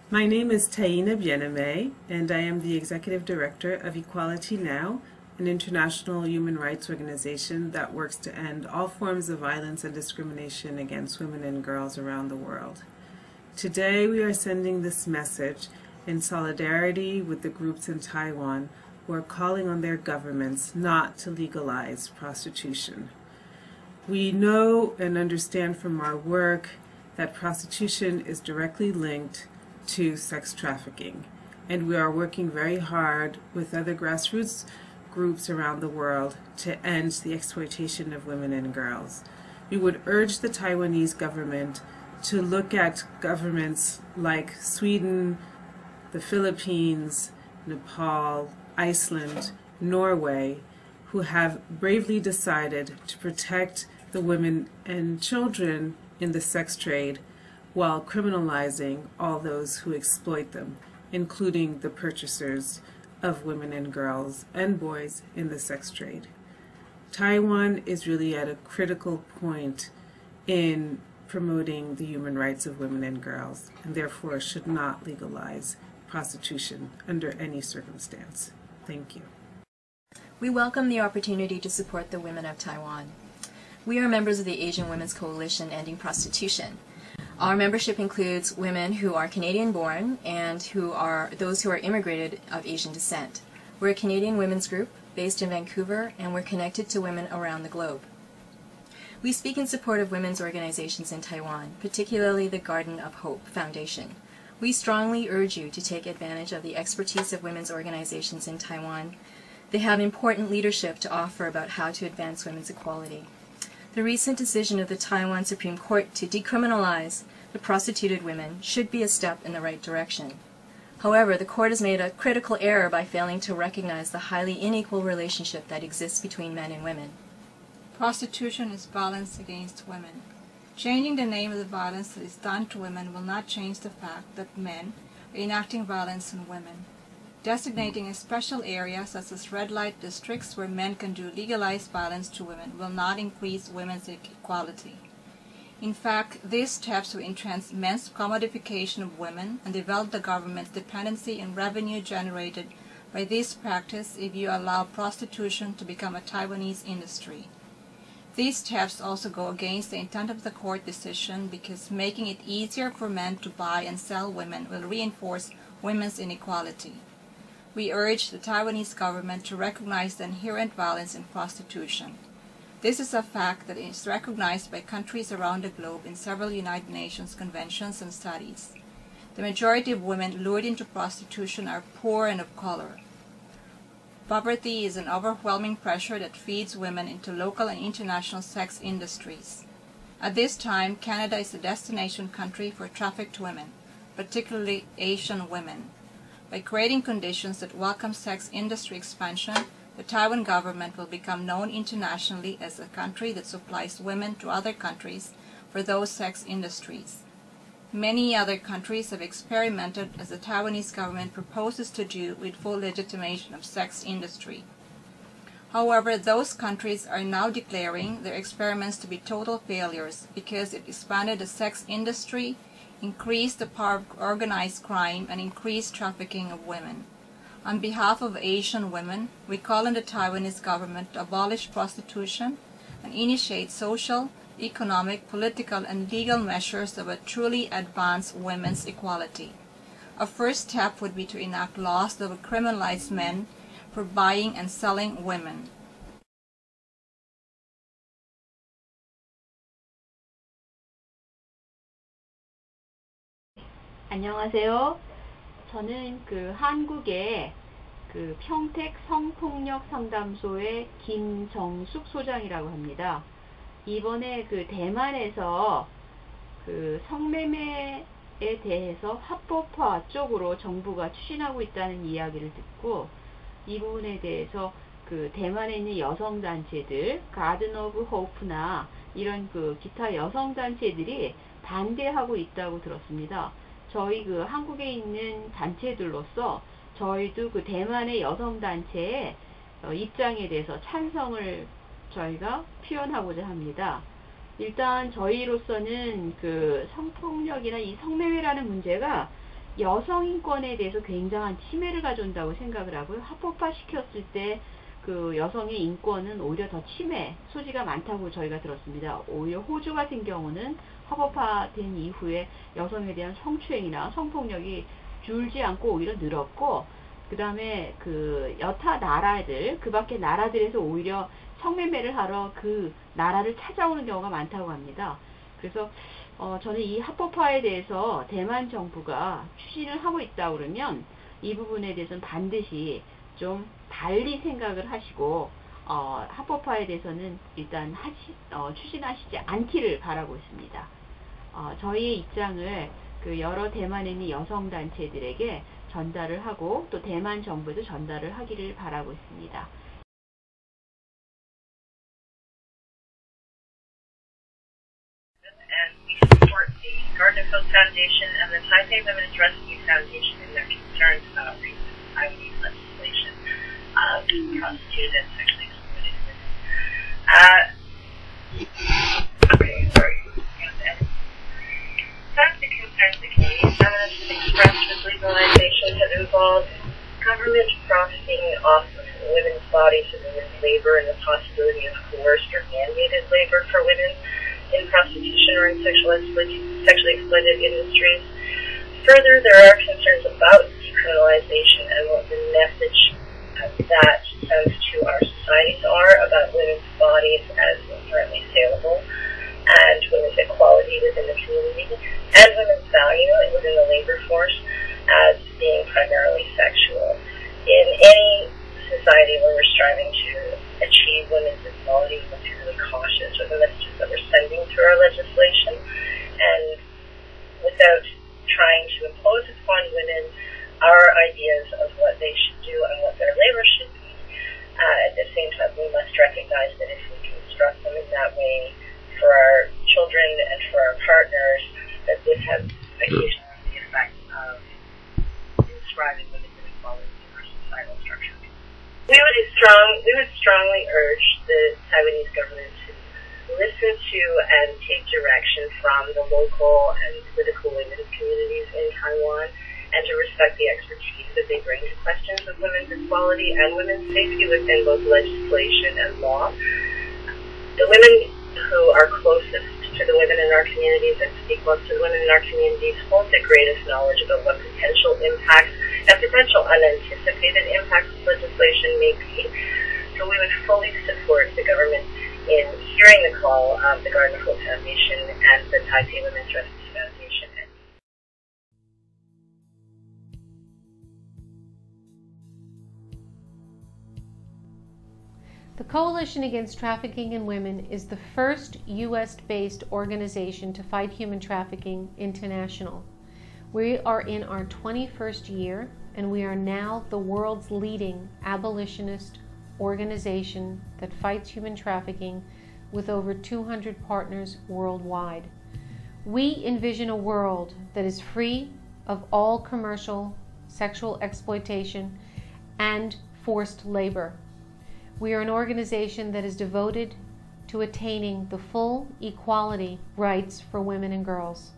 My name is Taina Biename, and I am the Executive Director of Equality Now, an international human rights organization that works to end all forms of violence and discrimination against women and girls around the world. Today we are sending this message in solidarity with the groups in Taiwan who are calling on their governments not to legalize prostitution. We know and understand from our work that prostitution is directly linked to sex trafficking, and we are working very hard with other grassroots groups around the world to end the exploitation of women and girls. We would urge the Taiwanese government to look at governments like Sweden, the Philippines, Nepal, Iceland, Norway, who have bravely decided to protect the women and children in the sex trade while criminalizing all those who exploit them, including the purchasers of women and girls and boys in the sex trade. Taiwan is really at a critical point in promoting the human rights of women and girls, and therefore should not legalize prostitution under any circumstance. Thank you. We welcome the opportunity to support the women of Taiwan. We are members of the Asian Women's Coalition Ending Prostitution. Our membership includes women who are Canadian-born and those who are immigrated of Asian descent. We're a Canadian women's group based in Vancouver, and we're connected to women around the globe. We speak in support of women's organizations in Taiwan, particularly the Garden of Hope Foundation. We strongly urge you to take advantage of the expertise of women's organizations in Taiwan. They have important leadership to offer about how to advance women's equality. The recent decision of the Taiwan Supreme Court to decriminalize the prostituted women should be a step in the right direction. However, the court has made a critical error by failing to recognize the highly unequal relationship that exists between men and women. Prostitution is violence against women. Changing the name of the violence that is done to women will not change the fact that men are enacting violence on women. Designating a special area such as red light districts where men can do legalized violence to women will not increase women's equality. In fact, these steps will entrench men's commodification of women and develop the government's dependency in revenue generated by this practice if you allow prostitution to become a Taiwanese industry. These steps also go against the intent of the court decision because making it easier for men to buy and sell women will reinforce women's inequality. We urge the Taiwanese government to recognize the inherent violence in prostitution. This is a fact that is recognized by countries around the globe in several United Nations conventions and studies. The majority of women lured into prostitution are poor and of color. Poverty is an overwhelming pressure that feeds women into local and international sex industries. At this time, Canada is the destination country for trafficked women, particularly Asian women. By creating conditions that welcome sex industry expansion, the Taiwan government will become known internationally as a country that supplies women to other countries for those sex industries. Many other countries have experimented, as the Taiwanese government proposes to do, with full legitimation of sex industry. However, those countries are now declaring their experiments to be total failures because it expanded the sex industry, increased the power of organized crime, and increased trafficking of women. On behalf of Asian women, we call on the Taiwanese government to abolish prostitution and initiate social, economic, political, and legal measures that would truly advance women's equality. A first step would be to enact laws that would criminalize men for buying and selling women. 안녕하세요. 저는 한국의 평택 성폭력 상담소의 김정숙 소장이라고 합니다. 이번에 대만에서 성매매에 대해서 합법화 쪽으로 정부가 추진하고 있다는 이야기를 듣고 이 부분에 대해서 대만에 있는 여성단체들, 가든 오브 호프나 이런 기타 여성단체들이 반대하고 있다고 들었습니다. 저희 한국에 있는 단체들로서 저희도 대만의 여성단체의 입장에 대해서 찬성을 저희가 표현하고자 합니다. 일단 저희로서는 성폭력이나 이 성매매라는 문제가 여성 인권에 대해서 굉장한 침해를 가져온다고 생각을 하고요. 합법화 시켰을 때 그 여성의 인권은 오히려 더 침해 소지가 많다고 저희가 들었습니다. 오히려 호주 같은 경우는 합법화된 이후에 여성에 대한 성추행이나 성폭력이 줄지 않고 오히려 늘었고, 그 다음에 그 여타 나라들, 그 밖에 나라들에서 오히려 성매매를 하러 그 나라를 찾아오는 경우가 많다고 합니다. 그래서 저는 이 합법화에 대해서 대만 정부가 추진을 하고 있다 그러면 이 부분에 대해서는 반드시 좀 달리 생각을 하시고 합법화에 대해서는 일단 추진하시지 않기를 바라고 있습니다. 저희의 입장을 그 여러 대만에 있는 여성 단체들에게 전달을 하고 또 대만 정부에도 전달을 하기를 바라고 있습니다. Gardner-Phil Foundation and the Taipei Women's Rescue Foundation in their concerns about recent Taiwanese legislation being prostituted and sexually exploited women. Some of the concerns the Canadian feminists have expressed with legalization have involved government profiting off of women's bodies and women's labor and the possibility of coerced or mandated labor for women in prostitution or in sexually exploited industries. Further, there are concerns about decriminalization and what the message that sends to our societies are about women's bodies as inherently saleable, and women's equality within the community, and women's value within the labor force as being primarily sexual. In any society where we're striving to achieve women's equality, we must be really cautious with the messages that we're sending through our legislation, and without trying to impose upon women our ideas of what they should do and what their labor should be. At the same time, we must recognize that if we construct them in that way for our children and for our partners, that this has occasionally the effect of inscribing women's inequality in our societal structure. We would strongly urge the Taiwanese government to listen to and take direction from the local and political women's communities in Taiwan, and to respect the expertise that they bring to questions of women's equality and women's safety within both legislation and law. The women who are closest to the women in our communities and speak most to the women in our communities hold the greatest knowledge about what potential impacts and potential unanticipated impacts of legislation may be. So we would fully support the government in hearing the call of the Gardner-Phil Foundation and the Taipei Women's Rescue Foundation. The Coalition Against Trafficking in Women is the first U.S.-based organization to fight human trafficking international. We are in our 21st year, and we are now the world's leading abolitionist organization that fights human trafficking with over 200 partners worldwide. We envision a world that is free of all commercial sexual exploitation and forced labor. We are an organization that is devoted to attaining the full equality rights for women and girls.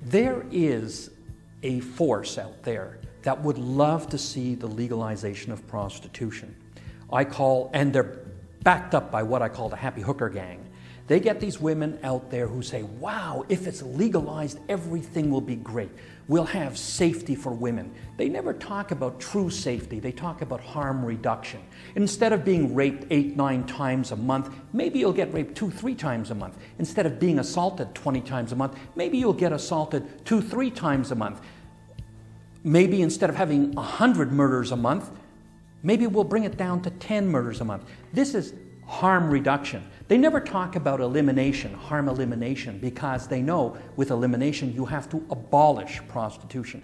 There is a force out there that would love to see the legalization of prostitution. And they're backed up by what I call the happy hooker gang. They get these women out there who say, wow, if it's legalized, everything will be great. We'll have safety for women. They never talk about true safety. They talk about harm reduction. Instead of being raped 8-9 times a month, maybe you'll get raped 2-3 times a month. Instead of being assaulted 20 times a month, maybe you'll get assaulted 2-3 times a month. Maybe instead of having 100 murders a month, maybe we'll bring it down to 10 murders a month. This is harm reduction. They never talk about elimination, harm elimination, because they know with elimination you have to abolish prostitution.